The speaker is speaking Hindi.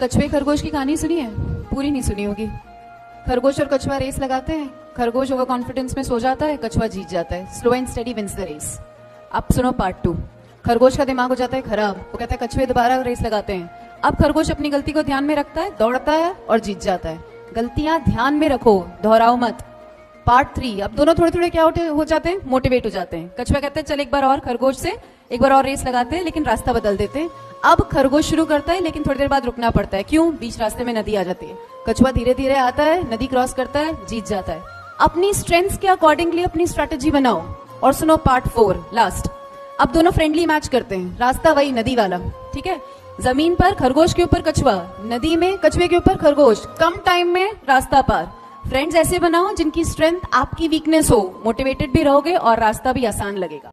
कछुए खरगोश की कहानी सुनी है? पूरी नहीं सुनी होगी। खरगोश और कछुआ रेस लगाते हैं, खरगोश ओवर कॉन्फिडेंस में सो जाता है, कछुआ जीत जाता है। Slow and steady wins the race. अब सुनो पार्ट 2। खरगोश का दिमाग हो जाता है खराब, वो कहता है कछुए दोबारा रेस लगाते हैं। अब खरगोश अपनी गलती को ध्यान में रखता है, दौड़ता है और जीत जाता है। गलतियां ध्यान में रखो, दोहराओ मत। पार्ट 3। अब दोनों थोड़े थोड़े क्या हो जाते हैं, मोटिवेट हो जाते हैं। कछुआ कहते हैं चल एक बार और खरगोश से एक बार और रेस लगाते हैं, लेकिन रास्ता बदल देते हैं। अब खरगोश शुरू करता है, लेकिन थोड़ी देर बाद रुकना पड़ता है। क्यों? बीच रास्ते में नदी आ जाती है। कछुआ धीरे धीरे आता है, नदी क्रॉस करता है, जीत जाता है। अपनी स्ट्रेंथ्स के अकॉर्डिंगली अपनी स्ट्रेटेजी बनाओ। और सुनो पार्ट 4 लास्ट। अब दोनों फ्रेंडली मैच करते हैं, रास्ता वही नदी वाला, ठीक है। जमीन पर खरगोश के ऊपर कछुआ, नदी में कछुए के ऊपर खरगोश, कम टाइम में रास्ता पार। फ्रेंड्स ऐसे बनाओ जिनकी स्ट्रेंथ आपकी वीकनेस हो, मोटिवेटेड भी रहोगे और रास्ता भी आसान लगेगा।